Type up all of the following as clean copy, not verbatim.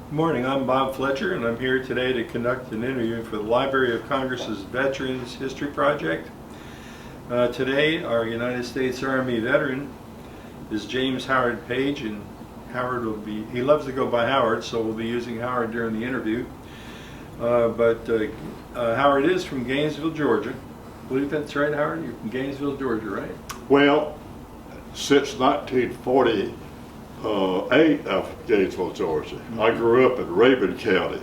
Good morning, I'm Bob Fletcher, and I'm here today to conduct an interview for the Library of Congress's Veterans History Project. Today, our United States Army veteran is James Howard Page, and he loves to go by Howard, so we'll be using Howard during the interview. Howard is from Gainesville, Georgia. I believe that's right, Howard? You're from Gainesville, Georgia, right? Well, since 1948 of Gainesville, Georgia. I grew up in Rabun County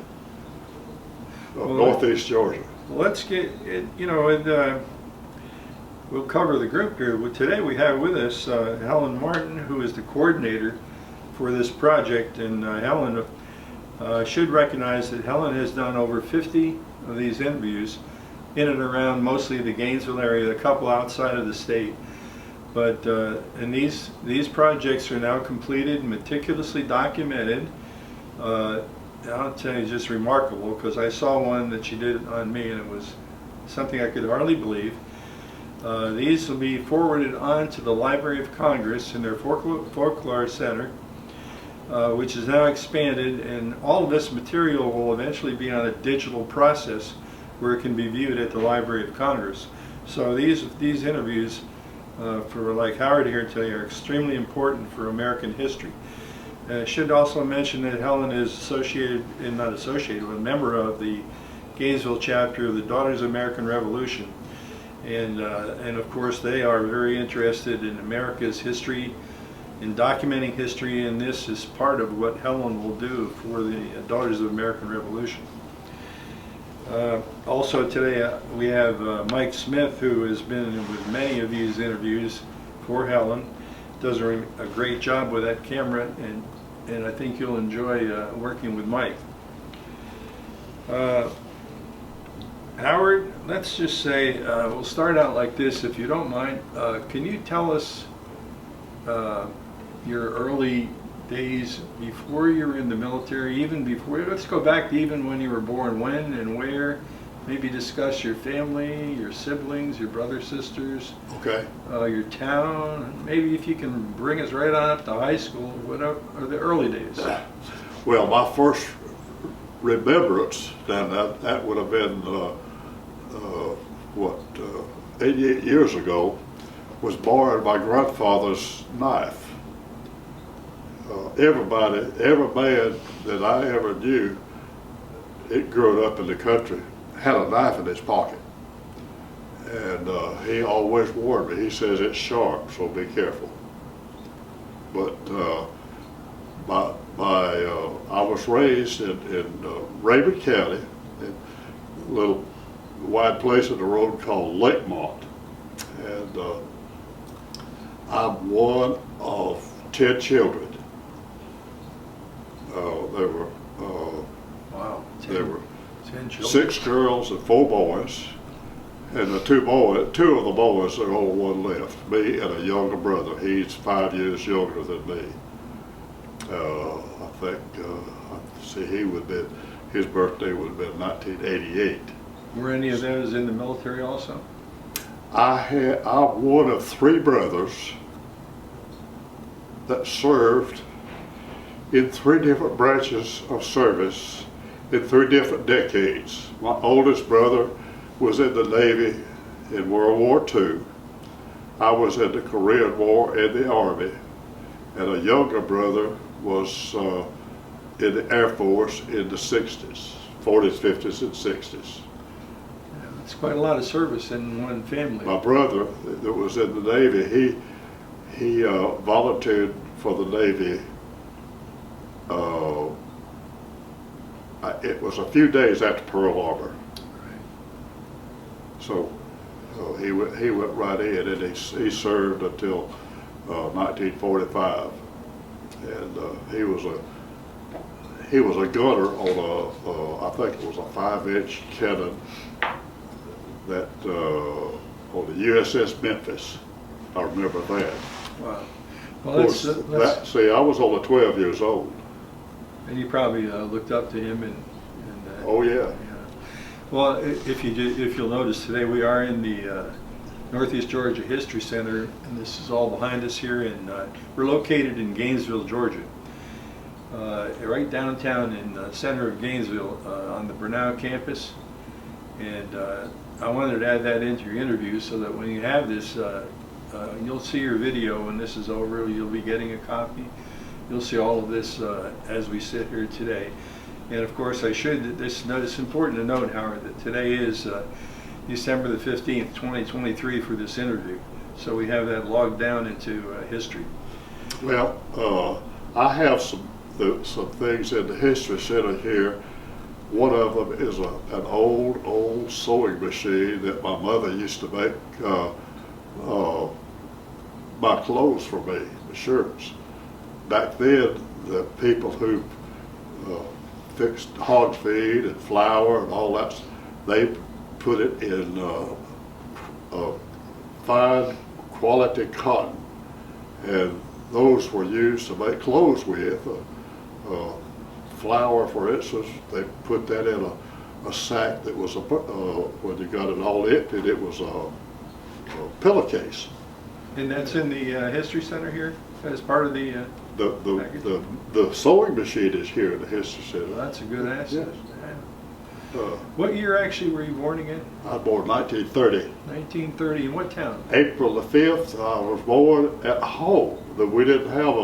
of northeast Georgia. Well, let's get it, we'll cover the group here. Today we have with us Helen Martin, who is the coordinator for this project, and Helen should recognize that Helen has done over 50 of these interviews in and around mostly the Gainesville area, a couple outside of the state. But and these projects are now completed, meticulously documented. I'll tell you, just remarkable, because I saw one that she did on me, and it was something I could hardly believe. These will be forwarded on to the Library of Congress in their Folklore Center, which is now expanded, and all of this material will eventually be on a digital process where it can be viewed at the Library of Congress. So these interviews for like Howard here today are extremely important for American history. I should also mention that Helen is a member of the Gainesville chapter of the Daughters of the American Revolution, and of course they are very interested in America's history, in documenting history, and this is part of what Helen will do for the Daughters of the American Revolution. Also today we have Mike Smith, who has been with many of these interviews for Helen. Does a great job with that camera, and I think you'll enjoy working with Mike. Howard, let's just say, we'll start out like this, if you don't mind. Can you tell us your early days before you were in the military, even before, let's go back to even when you were born, when and where, maybe discuss your family, your siblings, your brothers, sisters, Okay. Your town, maybe if you can bring us right on up to high school, whatever, or the early days. Well, my first remembrance, then that would have been 88 years ago, was borrowing my grandfather's knife. Every man that I ever knew, it grew up in the country, had a knife in his pocket. And he always warned me. He says it's sharp, so be careful. But I was raised in Rabun County, in a little wide place in the road called Lakemont. And I'm one of 10 children. There were 10 children. 6 girls and 4 boys, and two of the boys are the only one left. Me and a younger brother. He's 5 years younger than me. I think his birthday would have been 1988. Were any of those in the military also? I'm one of 3 brothers that served in 3 different branches of service in 3 different decades. My oldest brother was in the Navy in World War II. I was in the Korean War in the Army, and a younger brother was in the Air Force in the 60s, 40s, 50s, and 60s. It's quite a lot of service in one family. My brother that was in the Navy, he volunteered for the Navy. It was a few days after Pearl Harbor. So he went right in, and he served until 1945, and he was a gunner on I think it was a 5-inch cannon that on the USS Memphis. I remember that. Wow. Well, let's see, I was only 12 years old. And you probably looked up to him, and oh yeah. Well, if you'll notice today, we are in the Northeast Georgia History Center, and this is all behind us here, and we're located in Gainesville, Georgia. right downtown in the center of Gainesville on the Brenau campus. And I wanted to add that into your interview so that when you have this, you'll see your video when this is over. You'll be getting a copy. You'll see all of this as we sit here today. And of course, it's important to note, Howard, that today is December the 15th, 2023 for this interview. So we have that logged down into history. Well, I have some things in the History Center here. One of them is an old sewing machine that my mother used to make my clothes for me, the shirts. Back then, the people who fixed hog feed and flour and all that, they put it in fine quality cotton, and those were used to make clothes with. Flour, for instance, they put that in a sack that was when you got it all emptied, it was a pillowcase. And that's in the History Center here as part of the The sewing machine is here in the History Center. Well, that's a good asset. Yes. What year actually were you born again? I was born 1930. 1930. In what town? April the 5th, I was born at home. We didn't have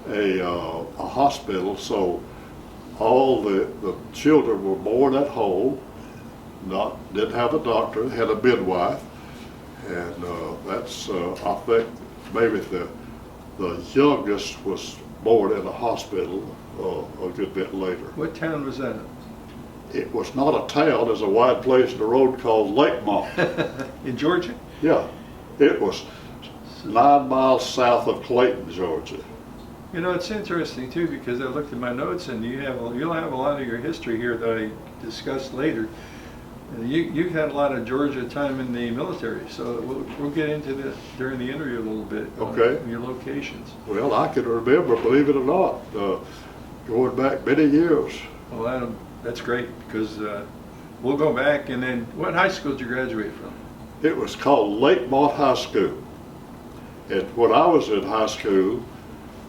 a hospital, so all the children were born at home. Didn't have a doctor, had a midwife, and that's I think maybe the youngest was born in a hospital a good bit later. What town was that? It was not a town. There's a wide place in the road called Lakemont. In Georgia? Yeah, it was 9 miles south of Clayton, Georgia. You know, it's interesting too because I looked at my notes, and you'll have a lot of your history here that I discussed later. You've had a lot of Georgia time in the military, so we'll get into that during the interview a little bit. Okay. Your locations. Well, I can remember, believe it or not, going back many years. Well, Adam, that's great because we'll go back. And then, what high school did you graduate from? It was called Lakemont High School. And when I was in high school,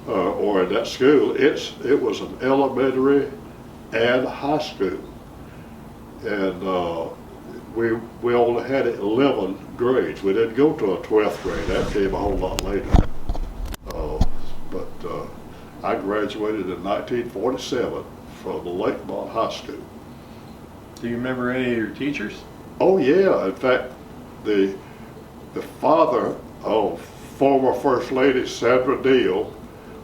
or in that school, it was an elementary and high school. And we only had 11 grades. We didn't go to a 12th grade. That came a whole lot later. But I graduated in 1947 from the Lakemont High School. Do you remember any of your teachers? Oh yeah, in fact, the father of former First Lady Sandra Deal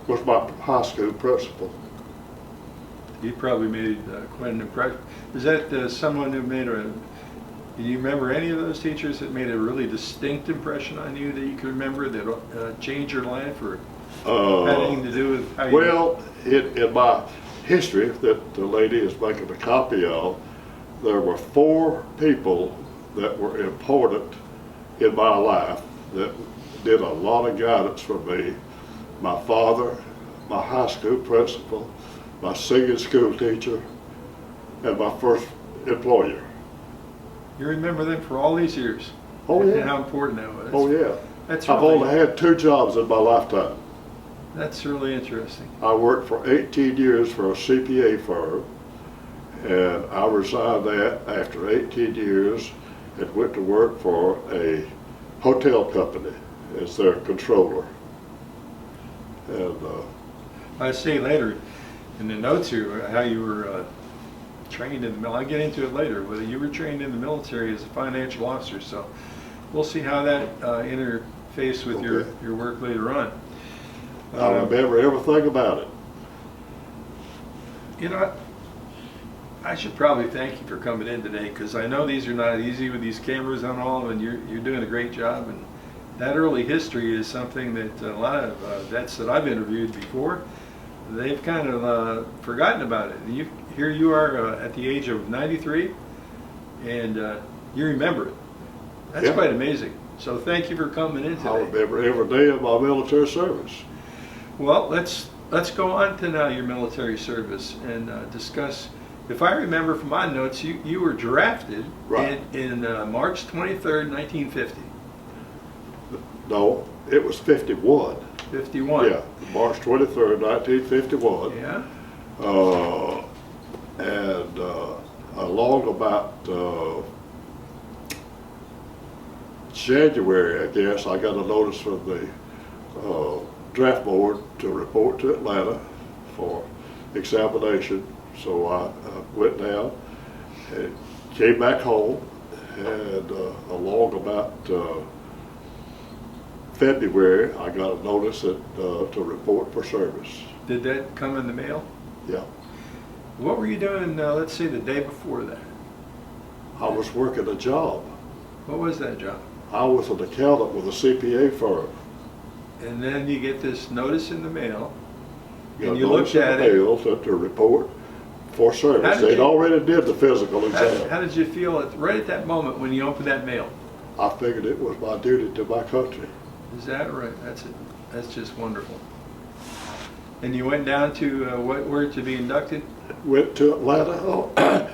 was my high school principal. He probably made quite an impression. Is that someone who made do you remember any of those teachers that made a really distinct impression on you that you can remember that changed your life or had anything to do with how you... Well, in my history that the lady is making a copy of, there were 4 people that were important in my life that did a lot of guidance for me. My father, my high school principal, my singing school teacher, and my first employer. You remember them for all these years? Oh yeah. And how important that was? Oh yeah. That's I've really, only had 2 jobs in my lifetime. That's really interesting. I worked for 18 years for a CPA firm, and I resigned that after 18 years and went to work for a hotel company as their controller. And I see later in the notes here how you were trained in the military. I'll get into it later, whether you were trained in the military as a financial officer, so we'll see how that interface with your work later on. I remember everything about it. You know, I should probably thank you for coming in today because I know these are not easy with these cameras on all, and you're doing a great job. And that early history is something that a lot of vets that I've interviewed before, they've kind of forgotten about it. And here you are at the age of 93, and you remember it. That's quite amazing. So thank you for coming in today. I remember every day of my military service. Well, let's go on to now your military service and discuss. If I remember from my notes, you were drafted in March 23rd, 1950. No, it was 51. 51. Yeah, March 23rd, 1951. Yeah. And along about January, I guess, I got a notice from the draft board to report to Atlanta for examination. So I went down and came back home, and along about February, I got a notice to report for service. Did that come in the mail? Yeah. What were you doing, let's say, the day before that? I was working a job. What was that job? I was an accountant with a CPA firm. And then you get this notice in the mail, Got and you notice looked in at the it. mail to report for How service. did They'd you- already did the physical exam. How did you feel right at that moment when you opened that mail? I figured it was my duty to my country. Is that right? That's it. That's just wonderful. And you went down to where to be inducted? Went to Atlanta. Oh,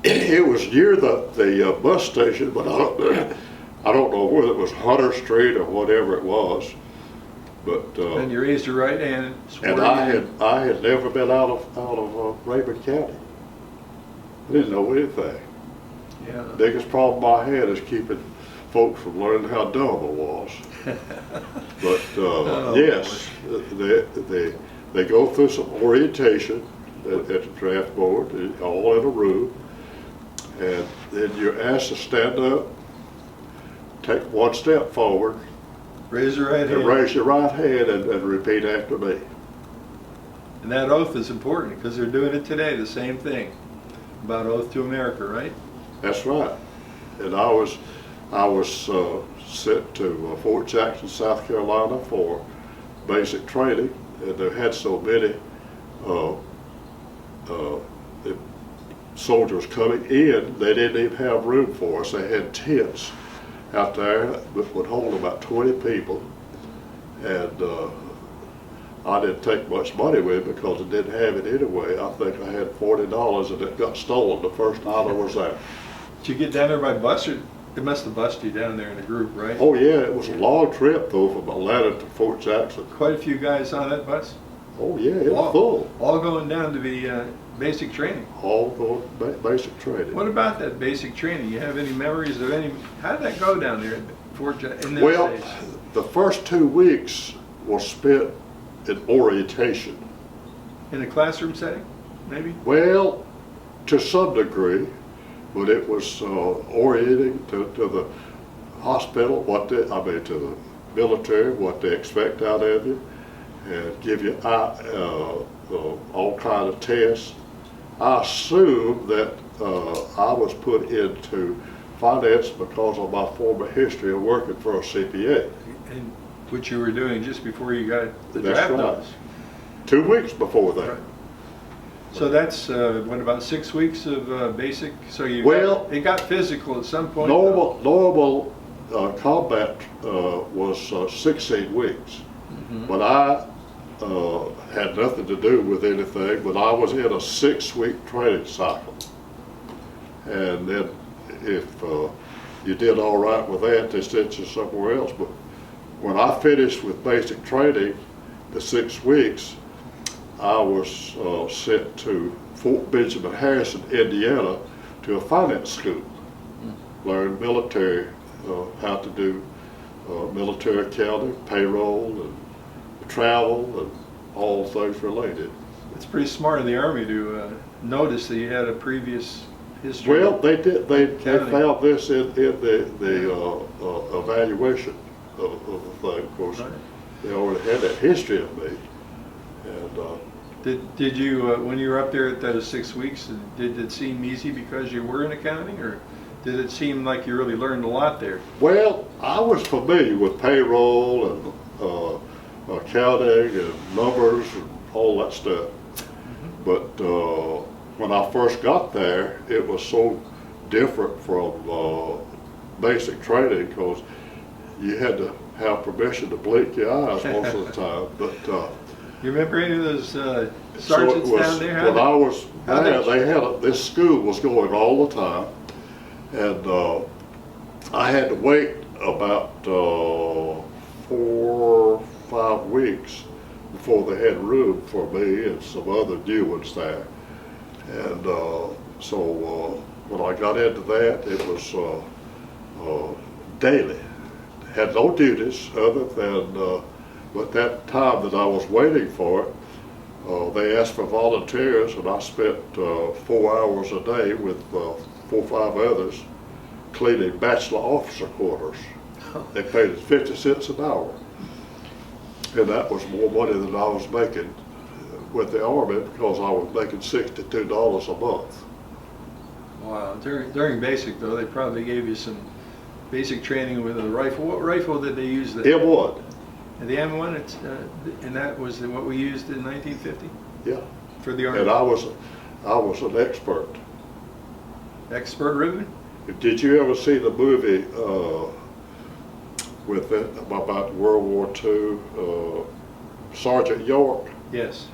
it was near the bus station, but I don't know whether it was Hunter Street or whatever it was. But And you raised your right hand and swore. and I had never been out of Raymond County. I didn't know anything. Yeah. The biggest problem I had is keeping folks from learning how dumb I was. But Oh, yes, they go through some orientation at the draft board, all in a room, and then you're asked to stand up, take one step forward, Raise your right and hand. raise your right hand and repeat after me. And that oath is important because they're doing it today, the same thing about oath to America, right? That's right. And I was sent to Fort Jackson, South Carolina for basic training, and they had so many soldiers coming in, they didn't even have room for us. They had tents out there that would hold about 20 people, and I didn't take much money with it because I didn't have it anyway. I think I had $40 and it got stolen the first night I was there. Did you get down there by bus, or they must have bused you down there in a group, right? Oh yeah, it was a long trip though from Atlanta to Fort Jackson. Quite a few guys on that bus. Oh yeah, it was full. All going down to be basic training. All going basic training. What about that basic training? You have any memories of any? How did that go down there in Fort Jackson in those Well, days? the first 2 weeks was spent in orientation. In a classroom setting, maybe? Well, to some degree, but it was orienting to the hospital, to the military, what they expect out of you, and give you all kind of tests. I assume that I was put into finance because of my former history of working for a CPA. And what you were doing just before you got the That's draft right. notice. 2 weeks before that. Right. So that's what, about 6 weeks of basic? So it got physical at some point. Normal combat was 16 weeks, but I had nothing to do with anything. But I was in a 6-week training cycle, and then if you did all right with that, they sent you somewhere else. But when I finished with basic training, the 6 weeks, I was sent to Fort Benjamin Harrison, Indiana, to a finance school. Learned military, how to do military accounting, payroll, and travel, and all things related. It's pretty smart of the Army to notice that you had a previous history. Well, they did. They Accounting. found this in the evaluation of the thing. Of course, Right. they already had that history of me, and. Did you, when you were up there at those 6 weeks, did it seem easy because you were in accounting, or did it seem like you really learned a lot there? Well, I was familiar with payroll and accounting and numbers and all that stuff. But when I first got there, it was so different from basic training because you had to have permission to blink your eyes most of the time. But You remember any of those so sergeants it was, down there? when I was how there, did- they had this school was going all the time, and I had to wait about 4 or 5 weeks before they had room for me and some other new ones there. And so when I got into that, it was daily. Had no duties other than, but that time that I was waiting for it, they asked for volunteers, and I spent 4 hours a day with 4 or 5 others cleaning bachelor officer quarters. They paid us 50 cents an hour. And that was more money than I was making with the Army, because I was making $62 a month. Wow. During basic, though, they probably gave you some basic training with a rifle. What rifle did they use? M1. The M1, and that was what we used in 1950? Yeah. For the Army? And I was an expert. Expert ribbon? Did you ever see the movie with it about World War II, Sergeant York? Yes.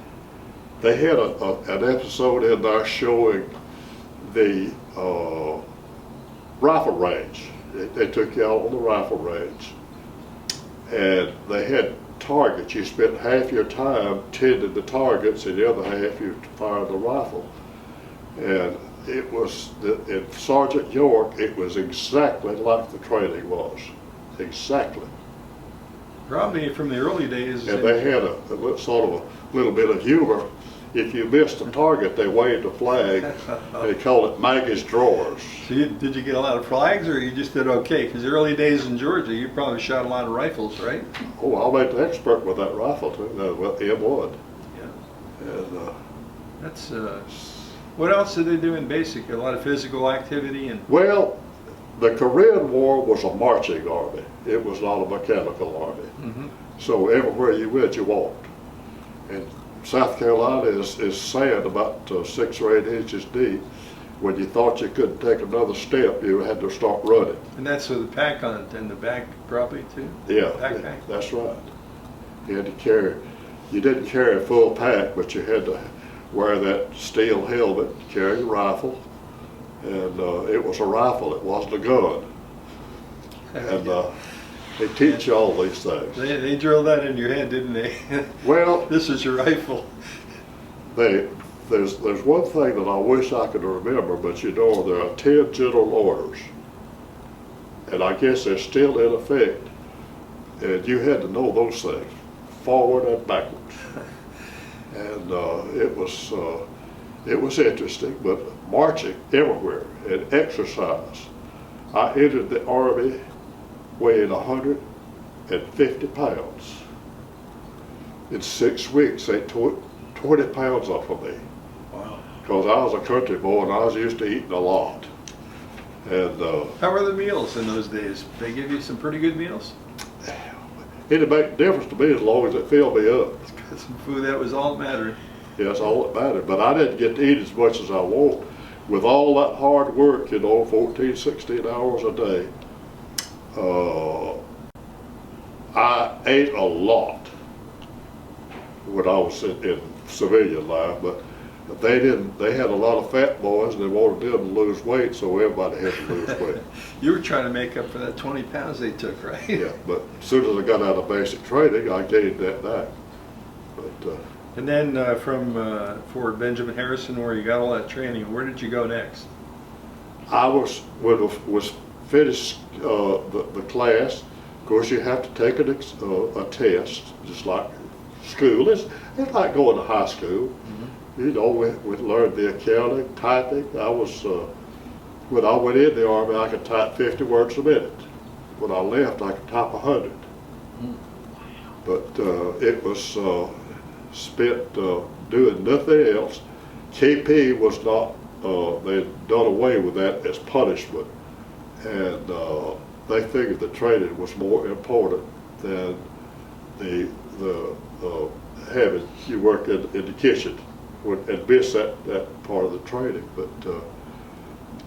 They had an episode in there showing the rifle range. They took you out on the rifle range, and they had targets. You spent half your time tending the targets, and the other half you fired the rifle. And it was, in Sergeant York, it was exactly like the training was. Exactly. Probably from the early days. And they had a sort of a little bit of humor. If you missed a target, they waved a flag. They called it Maggie's Drawers. So did you get a lot of flags, or you just did okay? Because the early days in Georgia, you probably shot a lot of rifles, right? Oh, I made the expert with that rifle too, with M1. Yeah. And That's, what else did they do in basic? A lot of physical activity and... well, the Korean War was a marching army. It was not a mechanical army. Mm-hmm. So everywhere you went, you walked. And South Carolina is sand about 6 or 8 inches deep. When you thought you couldn't take another step, you had to start running. And that's with the pack on it, and the back probably too? Yeah, Backpack? that's right. You had to carry, you didn't carry a full pack, but you had to wear that steel helmet, carry a rifle, and it was a rifle, it wasn't a gun. And they teach you all these things. They drilled that in your head, didn't they? Well, This is your rifle. there's one thing that I wish I could remember, but you know, there are 10 general orders, and I guess they're still in effect, and you had to know those things, forward and backwards. And it was interesting, but marching everywhere and exercise. I entered the Army weighing 150 pounds. In 6 weeks, they took 20 pounds off of me. Wow. Because I was a country boy and I was used to eating a lot. And How were the meals in those days? They give you some pretty good meals? it didn't make a difference to me as long as it filled me up. Got some food, that was all that mattered. Yeah, that's all that mattered. But I didn't get to eat as much as I want. With all that hard work, 14, 16 hours a day, I ate a lot when I was in civilian life, but they had a lot of fat boys and they wanted them to lose weight, so everybody had to lose weight. You were trying to make up for that 20 pounds they took, right? Yeah, but as soon as I got out of basic training, I gained that back. But And then from Fort Benjamin Harrison, where you got all that training, where did you go next? I was finished the class. Of course, you have to take a test, just like school. It's like going to high school. Mm-hmm. You know, we learned the accounting, typing. When I went in the Army, I could type 50 words a minute. When I left, I could type 100. Mm. But it was spent doing nothing else. KP was not, they'd done away with that as punishment. And they figured the training was more important than the having you work in the kitchen and miss that part of the training. But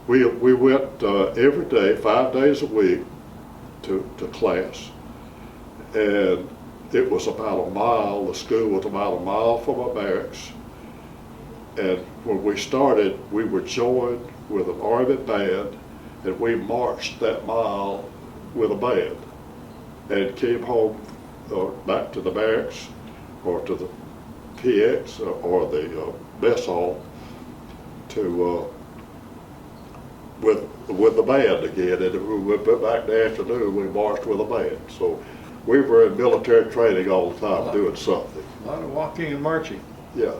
we went every day, 5 days a week to class, and it was about a mile. The school was about a mile from our barracks. And when we started, we were joined with an Army band, and we marched that mile with a band and came home back to the barracks or to the PX or the mess hall to with the band again, and we went back in the afternoon. We marched with a band, so we were in military training all the time, doing something. A lot of walking and marching. Yeah.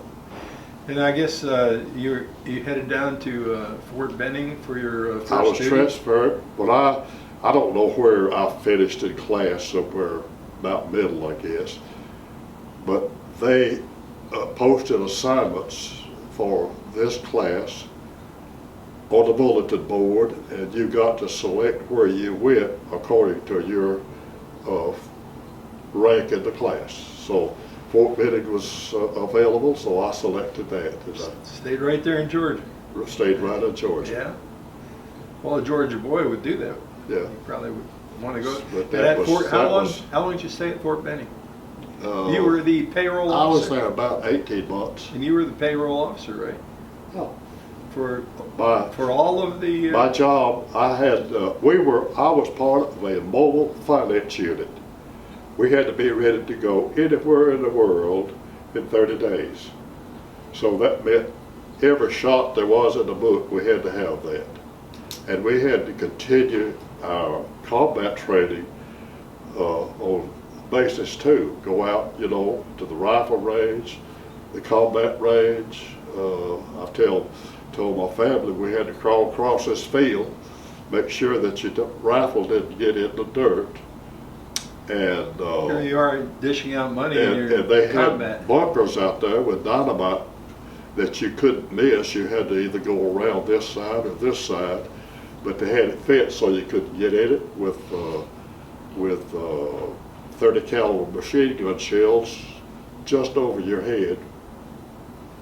And I guess you headed down to Fort Benning for your first I was duty? transferred, but I don't know where I finished in class, somewhere about middle, I guess. But they posted assignments for this class on the bulletin board, and you got to select where you went according to your rank in the class. So Fort Benning was available, so I selected that. And Stayed right there in Georgia. I stayed right in Georgia. Yeah. Well, a Georgia boy would do that. Yeah. You probably would want to go. But And that at was- Fort, that was- how long did you stay at Fort Benning? Uh, You were the payroll I was officer. there about 18 months. And you were the payroll officer, right? Oh. For My all of the. My job, I was part of a mobile finance unit. We had to be ready to go anywhere in the world in 30 days. So that meant every shot there was in the book, we had to have that. And we had to continue our combat training on basis too. Go out, to the rifle range, the combat range. I told my family we had to crawl across this field, make sure that your rifle didn't get in the dirt. And Here you are dishing out money in your and they combat. had bunkers out there with dynamite that you couldn't miss. You had to either go around this side or this side, but they had it fit so you couldn't get in it with 30 caliber machine gun shells just over your head.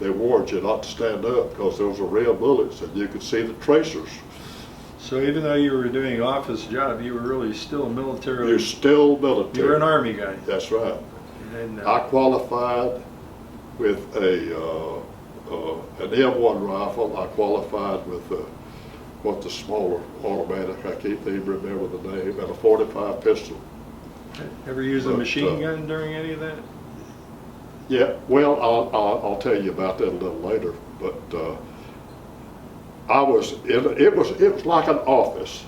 They warned you not to stand up because those were real bullets and you could see the tracers. So even though you were doing an office job, you were really still military. You're still military. You were an Army guy. That's right. And, I qualified with an M1 rifle. I qualified with what's the smaller automatic, I can't even remember the name, and a .45 pistol. ever use a But, machine gun during any of that? Yeah, well, I'll tell you about that a little later. But it was like an office.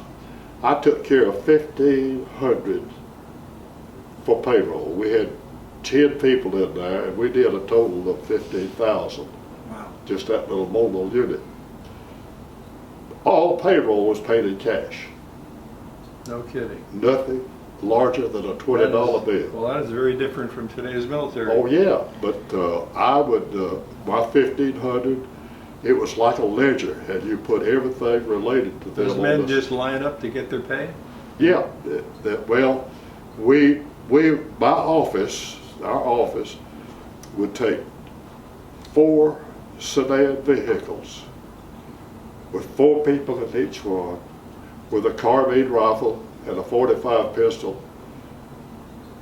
I took care of 1,500 for payroll. We had 10 people in there, and we did a total of 15,000. Wow. Just that little mobile unit. All payroll was paid in cash. No kidding. Nothing larger than a $20 bill. Well, that is very different from today's military. Oh yeah, but I would, my 1,500, it was like a ledger, and you put everything related to them. Those on men this. just line up to get their pay? Yeah, well, our office would take 4 sedan vehicles with 4 people in each one, with a carbine rifle and a .45 pistol,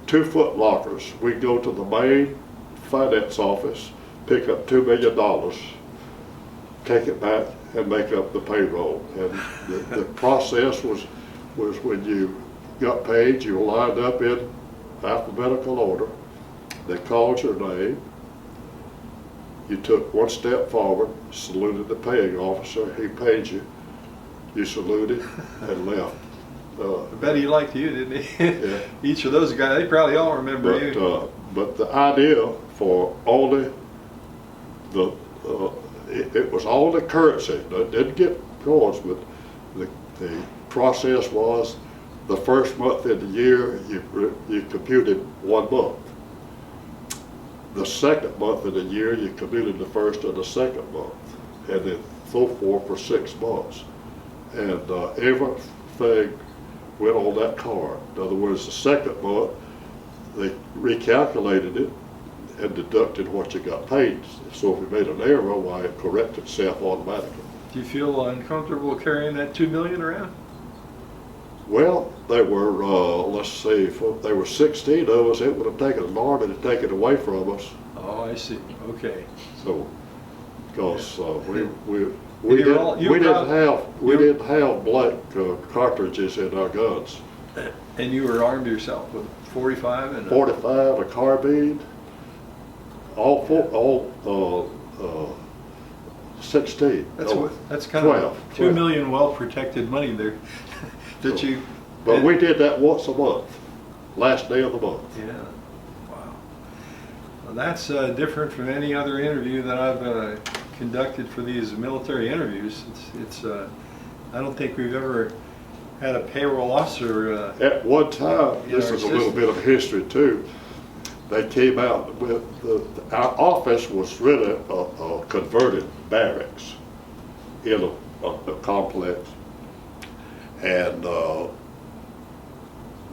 2 foot lockers. We'd go to the main finance office, pick up $2 million, take it back and make up the payroll. And the process was when you got paid, you were lined up in alphabetical order. They called your name. You took 1 step forward, saluted the paying officer. He paid you. You saluted and left. I bet he liked you, didn't he? Yeah. Each of those guys, they probably all remember you. But the idea for only it was all the currency. It didn't get coins, but the process was the first month in the year you computed 1 month. The second month of the year you computed the first and the second month, and then so forth for 6 months. And everything went on that card. In other words, the second month, they recalculated it and deducted what you got paid. So if you made an error, why it corrected itself automatically. Do you feel uncomfortable carrying that $2 million around? Well, they were, let's see, if there were 16 of us, it would have taken an army to take it away from us. Oh, I see. Okay. So, because we You didn't have blank cartridges in our guns. And you were armed yourself with 45 and 45, a carbine, all 16. That's kind 12, of 2 million well-protected money there that So, you. But we did that once a month, last day of the month. Yeah. Wow. Well, that's different from any other interview that I've conducted for these military interviews. It's I don't think we've ever had a payroll officer. At one time, in this our is a little system. bit of history too. They came out with our office was really a converted barracks in a complex, and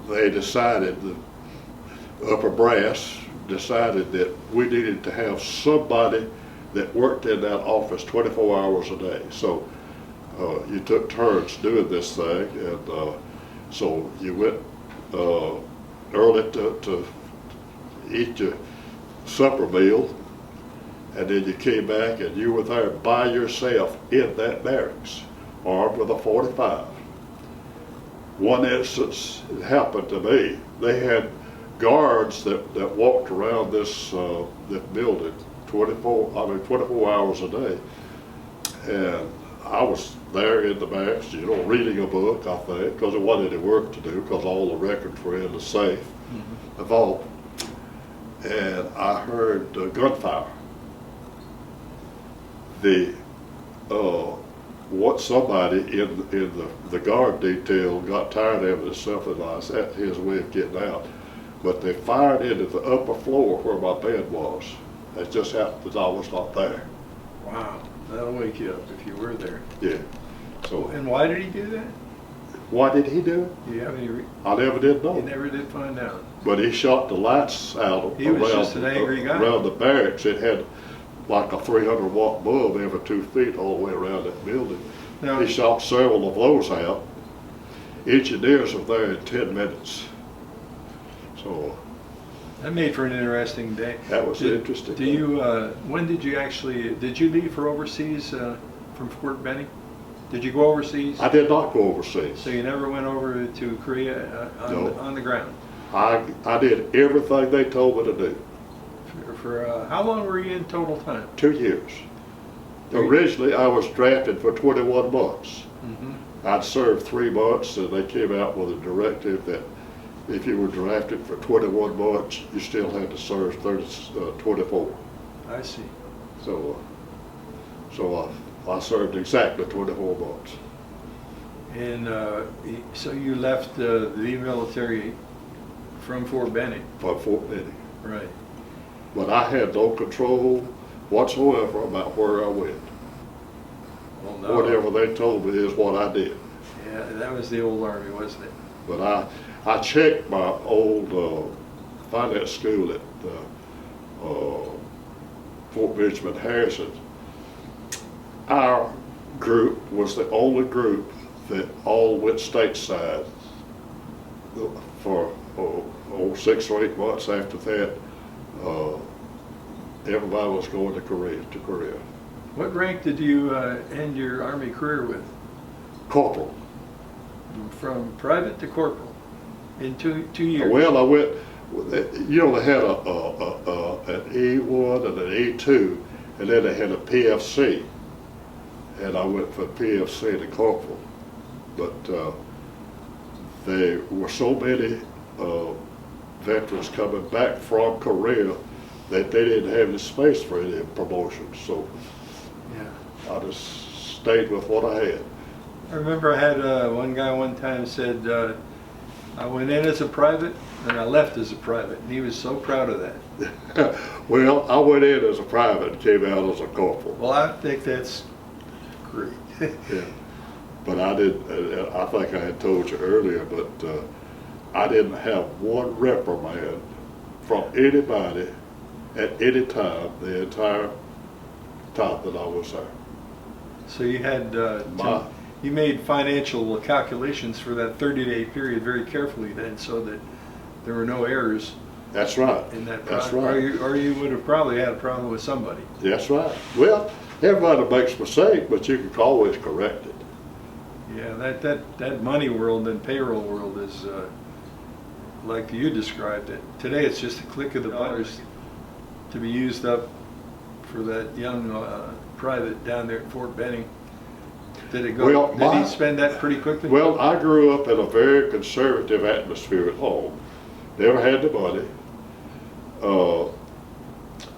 they decided, the upper brass decided that we needed to have somebody that worked in that office 24 hours a day. So you took turns doing this thing, and so you went early to eat your supper meal, and then you came back and you were there by yourself in that barracks, armed with a 45. One instance, it happened to me. They had guards that walked around this building 24 hours a day, and I was there in the barracks, reading a book, I think, because there wasn't any work to do, because all the records were in the safe, the vault, and I heard gunfire. Somebody in the guard detail got tired of it or something like that, his way of getting out. But they fired into the upper floor where my bed was. It just happened that I was not there. Wow, that'll wake you up if you were there. Yeah. So. And why did he do that? Why did he do it? Do you have any? I never did know. You never did find out. But he shot the lights out He was just an angry guy. around the barracks. It had like a 300-watt bulb every 2 feet all the way around that building. Now, He shot several of those out. Engineers were there in 10 minutes. So that made for an interesting day. that was interesting. Do you? When did you leave for overseas from Fort Benning? Did you go overseas? I did not go overseas. So you never went over to Korea No. on the ground? I did everything they told me to do. For how long were you in total time? 2 years. Originally, I was drafted for 21 months. Mm-hmm. I'd served 3 months, and they came out with a directive that if you were drafted for 21 months, you still had to serve 24. I see. So I served exactly 24 months. And so you left the military from Fort Benning? From Fort Benning. Right. But I had no control whatsoever about where I went. Well, no. Whatever they told me is what I did. Yeah, that was the old Army, wasn't it? But I checked my old finance school at Fort Benjamin Harrison. Our group was the only group that all went stateside for 6 or 8 months after that. Everybody was going to Korea. What rank did you end your Army career with? Corporal. From private to corporal in two years? Well, I went, they had an E1 and an E2, and then they had a PFC. And I went from PFC to corporal. But there were so many veterans coming back from Korea that they didn't have the space for any promotions. So Yeah. I just stayed with what I had. I remember I had one guy one time said, I went in as a private and I left as a private, and he was so proud of that. Well, I went in as a private and came out as a corporal. Well, I think that's great. Yeah. But I didn't, I think I had told you earlier, but I didn't have one reprimand from anybody at any time the entire time that I was there. So you had, My- you made financial calculations for that 30-day period very carefully then, so that there were no errors That's right. in that That's process. right. Or you would have probably had a problem with somebody. That's right. Well, everybody makes mistakes, but you can always correct it. Yeah, that money world and payroll world is like you described it. Today it's just a click of the buttons. to be used up for that young private down there at Fort Benning. Did it go? Well, did he spend that pretty quickly? Well, I grew up in a very conservative atmosphere at home. Never had the money.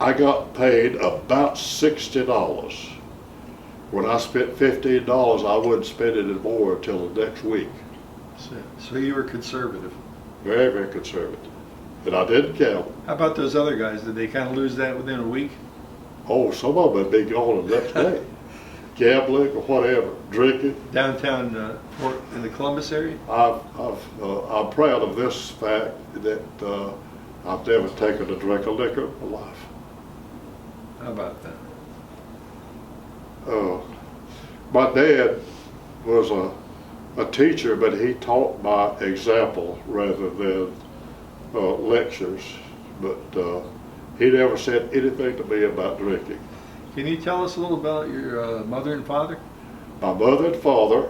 I got paid about $60. When I spent $15, I wouldn't spend it more until the next week. So you were conservative. Very, very conservative. And I didn't gamble. How about those other guys? Did they kind of lose that within a week? Oh, some of them had been gone the next day. Gambling or whatever, drinking. Downtown in the Columbus area? I'm proud of this fact that I've never taken a drink of liquor in my life. How about that? My dad was a teacher, but he taught by example rather than lectures. But he never said anything to me about drinking. Can you tell us a little about your mother and father? My mother and father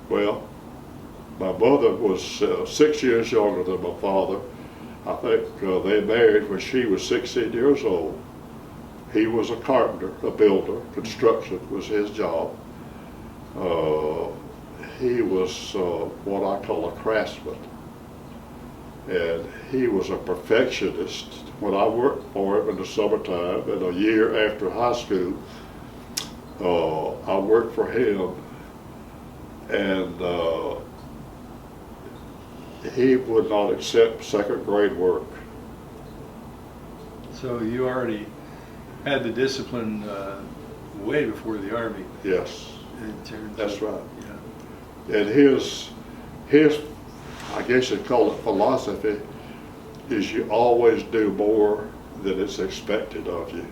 well, my mother was 6 years younger than my father. I think they married when she was 16 years old. He was a carpenter, a builder. Construction was his job. He was what I call a craftsman. And he was a perfectionist. When I worked for him in the summertime, and a year after high school, I worked for him, and he would not accept second grade work. So you already had the discipline way before the Army. Yes, that's right. Yeah. And his, I guess you'd call it philosophy, is you always do more than is expected of you.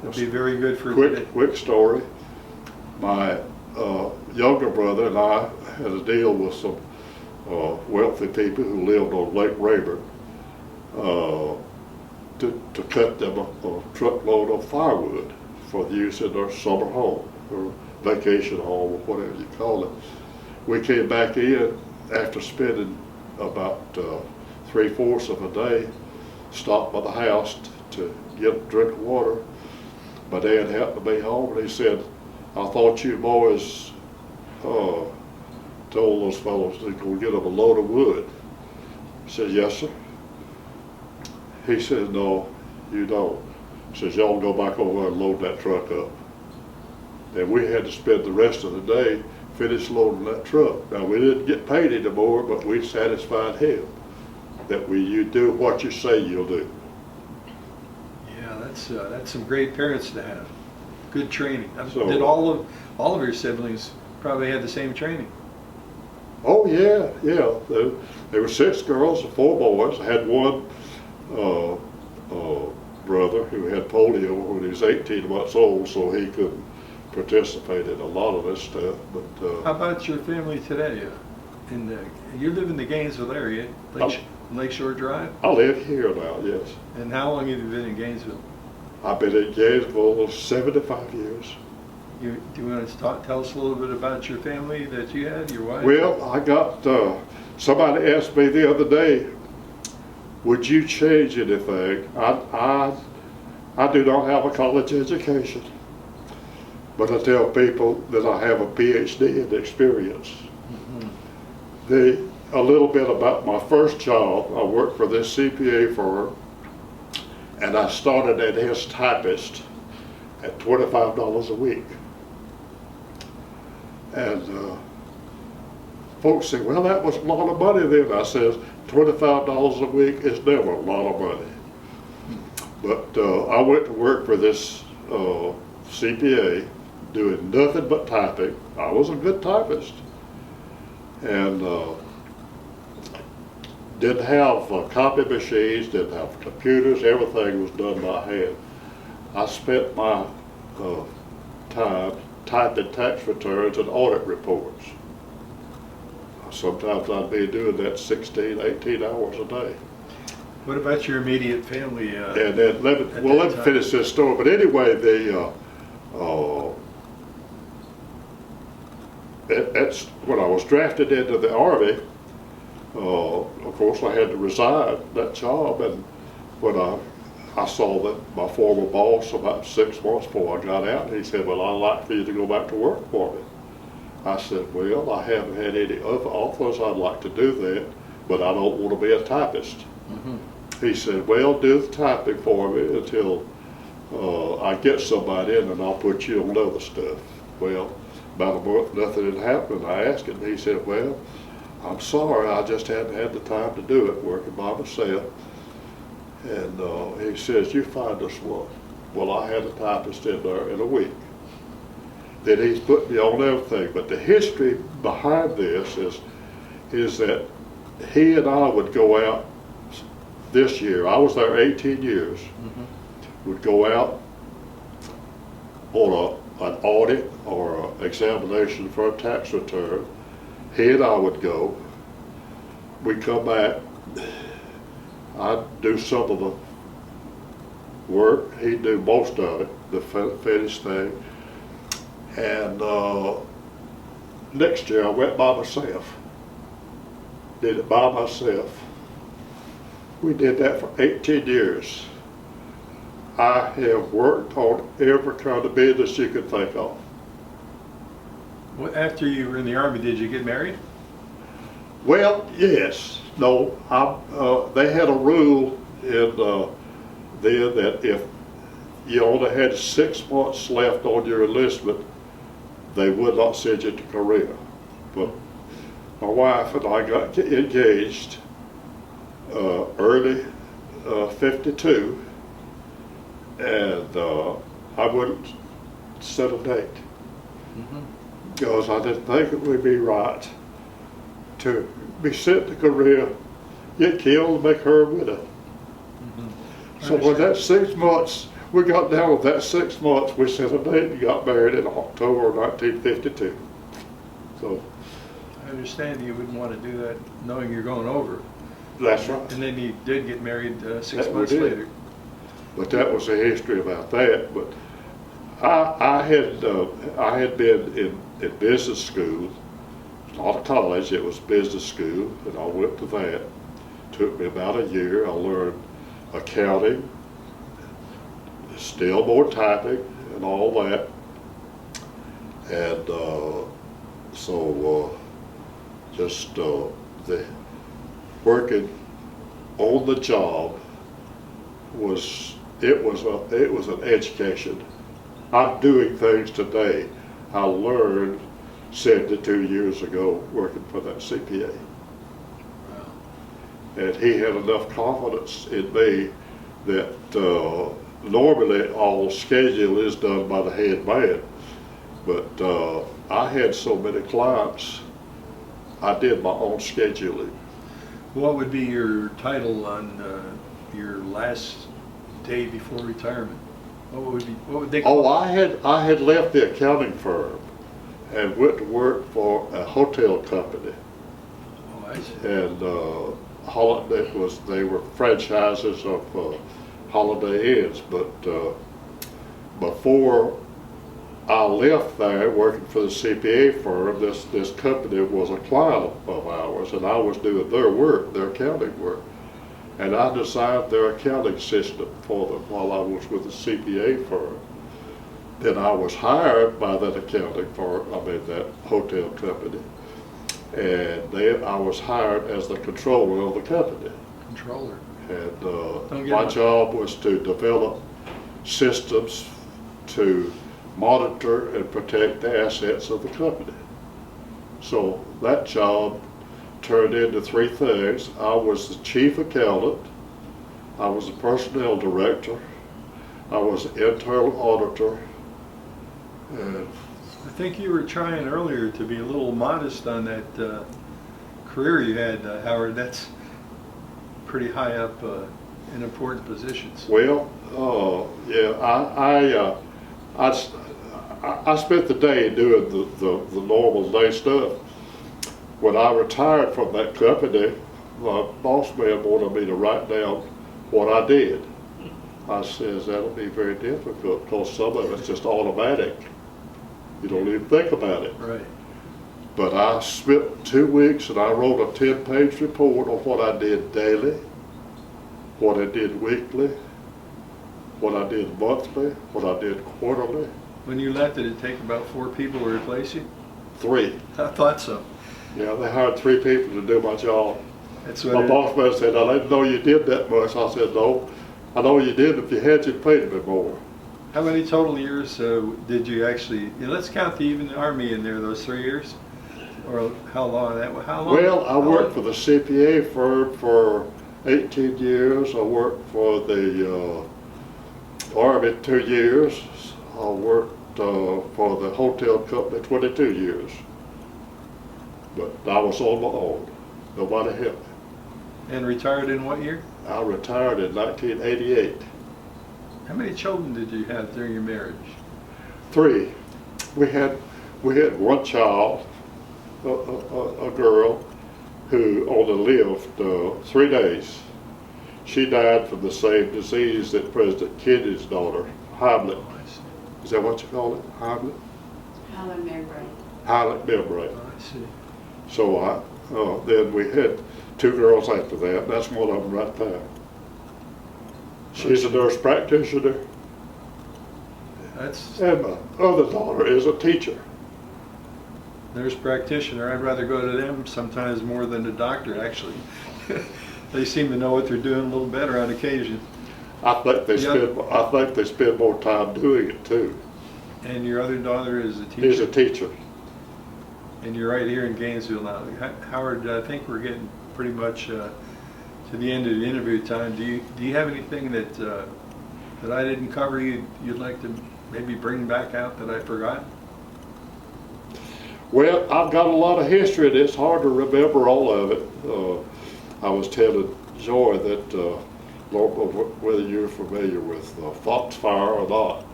That'd be very good for quick story. My younger brother and I had a deal with some wealthy people who lived on Lake Rayburn to cut them a truckload of firewood for use in their summer home or vacation home or whatever you call it. We came back in after spending about 3/4 of a day, stopped by the house to get a drink of water. My dad happened to be home, and he said, "I thought you boys told those fellows to go get them a load of wood." I said, "Yes, sir." He said, "No, you don't." He says, "Y'all go back over and load that truck up." And we had to spend the rest of the day finish loading that truck. Now, we didn't get paid anymore, but we satisfied him that you do what you say you'll do. Yeah, that's some great parents to have. Good training. So, did all of your siblings probably had the same training? Oh yeah. There were 6 girls and 4 boys. I had one brother who had polio when he was 18 months old, so he couldn't participate in a lot of this stuff. But how about your family today? You live in the Gainesville area, Lakeshore Drive? I live here now, yes. And how long have you been in Gainesville? I've been in Gainesville 75 years. Do you want to tell us a little bit about your family that you had, your wife? Well, I got, somebody asked me the other day, would you change anything? I do not have a college education, but I tell people that I have a PhD in experience. Mm-hmm. A little bit about my first job. I worked for this CPA firm, and I started as typist at $25 a week. And folks say, "Well, that was a lot of money then." I says, $25 a week is never a lot of money. But I went to work for this CPA, doing nothing but typing. I was a good typist, and didn't have copy machines, didn't have computers. Everything was done by hand. I spent my time typing tax returns and audit reports. Sometimes I'd be doing that 16, 18 hours a day. What about your immediate family? And then let me finish this story. But anyway, that's when I was drafted into the Army. Of course, I had to resign that job, and when I saw that my former boss about 6 months before I got out, he said, well, I'd like for you to go back to work for me. I said, well, I haven't had any other offers. I'd like to do that, but I don't want to be a typist. Mm-hmm. He said, well, do the typing for me until I get somebody in, and I'll put you on other stuff. Well, about a month, nothing had happened. I asked him, he said, well, I'm sorry, I just hadn't had the time to do it, working by myself. And he says, you find us one. Well, I had a typist in there in a week. Then he's put me on everything. But the history behind this is that he and I would go out this year. I was there 18 years. Mm-hmm. Would go out on an audit or an examination for a tax return. He and I would go. We'd come back. I'd do some of the work. He'd do most of it, the finished thing. And next year I went by myself. Did it by myself. We did that for 18 years. I have worked on every kind of business you could think of. Well, after you were in the Army, did you get married? Well, yes. No, they had a rule in there that if you only had 6 months left on your enlistment, they would not send you to Korea. But my wife and I got engaged early 52, and I wouldn't set a date. Mm-hmm. Because I didn't think it would be right to be sent to Korea, get killed, and make her a widow. Mm-hmm. So when that 6 months, we got down with that 6 months, we set a date and got married in October of 1952. So I understand you wouldn't want to do that knowing you're going over. That's right. And then you did get married 6 months later. But that was the history about that. But I had been in business school, not a college, it was business school, and I went to that. Took me about a year. I learned accounting, still more typing and all that. And just the working on the job was an education. I'm doing things today I learned 72 years ago working for that CPA. Wow. And he had enough confidence in me that normally all schedule is done by the head man, but I had so many clients, I did my own scheduling. What would be your title on your last day before retirement? What would they call it? I had left the accounting firm and went to work for a hotel company. Oh, I see. And they were franchises of Holiday Inns, but before I left there working for the CPA firm, this company was a client of ours, and I was doing their work, their accounting work. And I designed their accounting system for them while I was with the CPA firm. Then I was hired by that accounting firm, that hotel company. And then I was hired as the controller of the company. Controller. And my job was to develop systems to monitor and protect the assets of the company. So that job turned into three things. I was the chief accountant, I was the personnel director, I was the internal auditor. And I think you were trying earlier to be a little modest on that career you had, Howard. That's pretty high up in important positions. Well, yeah, I spent the day doing the normal day stuff. When I retired from that company, my boss man wanted me to write down what I did. I says, that'll be very difficult because some of it's just automatic. You don't even think about it. Right. But I spent 2 weeks and I wrote a 10-page report on what I did daily, what I did weekly, what I did monthly, what I did quarterly. When you left, did it take about 4 people to replace you? 3. I thought so. Yeah, they hired 3 people to do my job. That's My what boss man said, I didn't know you did that much. I said, no, I know you did. If you had, you'd paid me more. How many total years did you actually, let's count even the Army in there, those 3 years? Or how long how long? Well, I worked for the CPA firm for 18 years. I worked for the Army 2 years. I worked for the hotel company 22 years. But I was on my own. Nobody helped me. And retired in what year? I retired in 1988. How many children did you have during your marriage? 3. We had 1 child, a girl who only lived 3 days. She died from the same disease that President Kennedy's daughter, Hamlet. Is that what you call it? Hamlet? Howard membrane. Hamlet membrane. Oh, I see. So then we had 2 girls after that. That's one of them right there. She's a nurse practitioner, That's and my other daughter is a teacher. nurse practitioner. I'd rather go to them sometimes more than the doctor, actually. They seem to know what they're doing a little better on occasion. I think they Yeah. spend more time doing it too. And your other daughter is a teacher? She's a teacher. And you're right here in Gainesville now. Howard, I think we're getting pretty much to the end of the interview time. Do you have anything that I didn't cover you'd like to maybe bring back out that I forgot? Well, I've got a lot of history and it's hard to remember all of it. I was telling Joy that, I don't know whether you're familiar with Foxfire or not.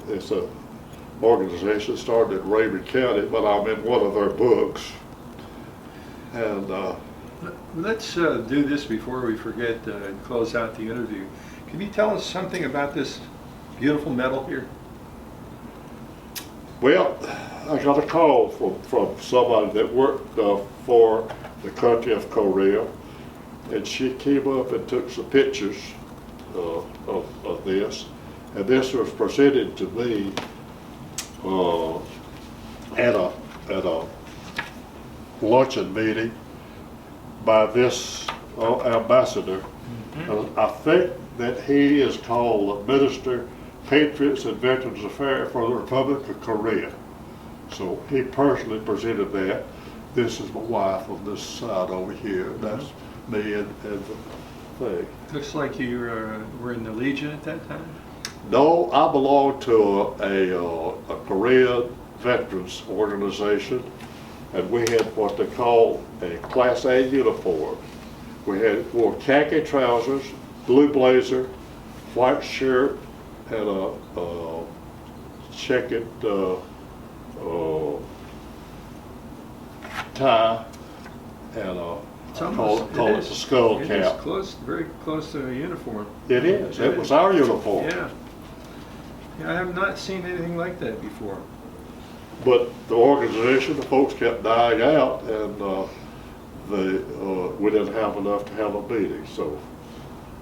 It's an organization started in Raven County, but I'm in one of their books. And Let's do this before we forget and close out the interview. Can you tell us something about this beautiful medal here? well, I got a call from somebody that worked for the country of Korea, and she came up and took some pictures of this, and this was presented to me at a luncheon meeting by this ambassador. I think that he is called the Minister, Patriots and Veterans Affairs for the Republic of Korea. So he personally presented that. This is my wife on this side over here. That's me and the thing. Looks like you were in the Legion at that time. No, I belong to a Korean veterans organization, and we had what they call a Class A uniform. We wore khaki trousers, blue blazer, white shirt, and a checkered tie, and call it the skull It cap. is close, very close to a uniform. It is. It was our uniform. Yeah. Yeah, I have not seen anything like that before. But the organization, the folks kept dying out, and we didn't have enough to have a meeting, so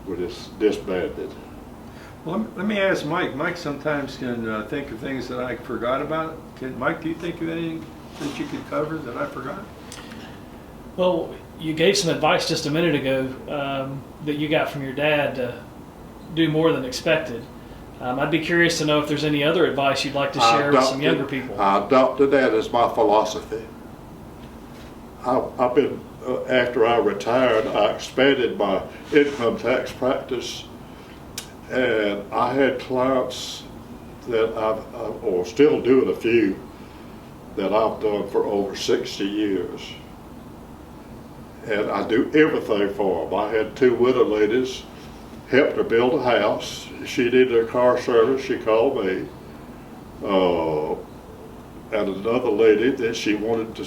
we just disbanded. Well, let me ask Mike. Mike sometimes can think of things that I forgot about. Mike, do you think of anything that you could cover that I forgot? Well, you gave some advice just a minute ago that you got from your dad to do more than expected. I'd be curious to know if there's any other advice you'd like to share with some younger people. I adopted that as my philosophy. I've been, after I retired, I expanded my income tax practice, and I had clients that or still doing a few, that I've done for over 60 years. And I do everything for them. I had 2 widow ladies, helped her build a house. She needed a car service, she called me. And another lady that she wanted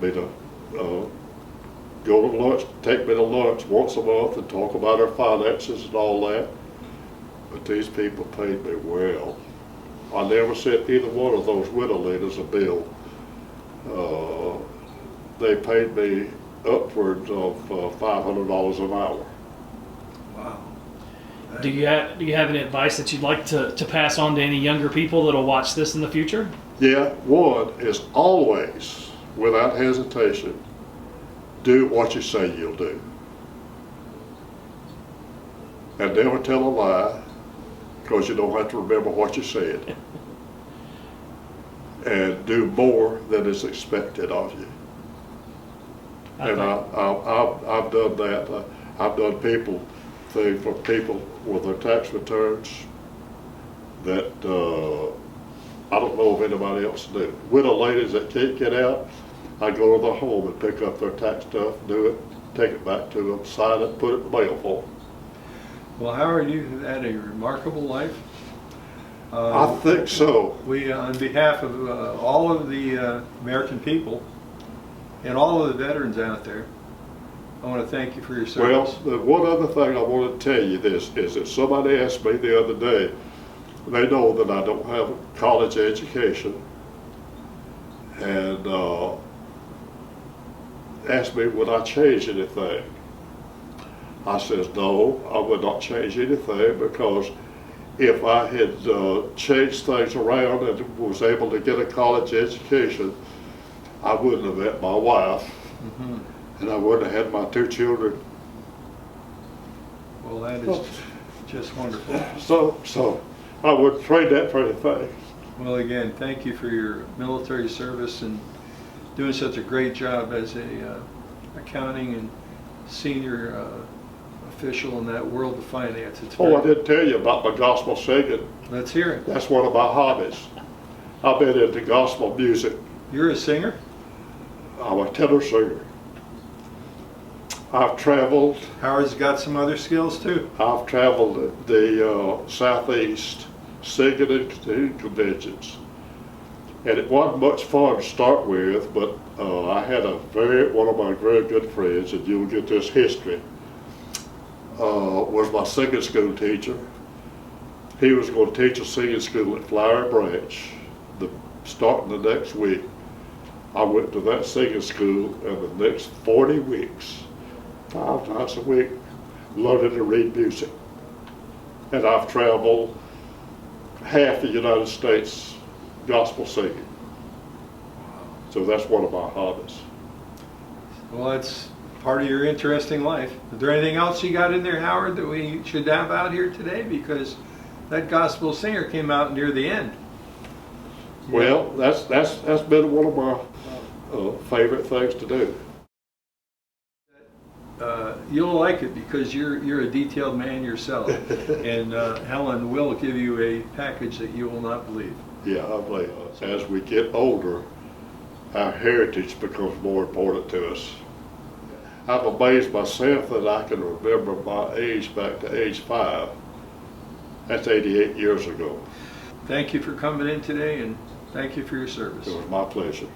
me to go to lunch, take me to lunch once a month and talk about her finances and all that. But these people paid me well. I never sent either one of those widow ladies a bill they paid me upwards of $500 an hour. Wow. Do you have any advice that you'd like to pass on to any younger people that'll watch this in the future? Yeah, one is always, without hesitation, do what you say you'll do. And never tell a lie, because you don't have to remember what you said. And do more than is expected of you. And I've done that. I've done things for people with their tax returns that I don't know if anybody else do. Widow ladies that can't get out, I go to their home and pick up their tax stuff, do it, take it back to them, sign it, put it in the mail for them. Well, Howard, you've had a remarkable life. I think so. We, on behalf of all of the American people and all of the veterans out there, I want to thank you for your Well, service. the one other thing I want to tell you this is that somebody asked me the other day, they know that I don't have a college education, and asked me would I change anything. I says no, I would not change anything, because if I had changed things around and was able to get a college education, I wouldn't have met my wife, and I wouldn't have had my 2 children. Well, that is just wonderful. So I wouldn't trade that for anything. Well, again, thank you for your military service and doing such a great job as a accounting and senior official in that world of finance. It's Oh, I very, didn't tell you about my gospel singing. let's hear it. That's one of my hobbies. I've been into gospel music. You're a singer? I'm a tenor singer. I've traveled Howard's got some other skills too. the Southeast singing and conventions. And it wasn't much fun to start with, but I had one of my very good friends, and you'll get this history, was my singing school teacher. He was going to teach a singing school at Flowery Branch, starting the next week. I went to that singing school, and the next 40 weeks, 5 nights a week, learning to read music. And I've traveled half the United States gospel singing. So that's one of my hobbies. Well, that's part of your interesting life. Is there anything else you got in there, Howard, that we should have out here today? Because that gospel singer came out near the end. Well, that's been one of my favorite things to do. You'll like it because you're a detailed man yourself, and Helen will give you a package that you will not believe. Yeah, I believe as we get older, our heritage becomes more important to us. I've amazed myself that I can remember my age back to age 5. That's 88 years ago. Thank you for coming in today, and thank you for your service. It was my pleasure.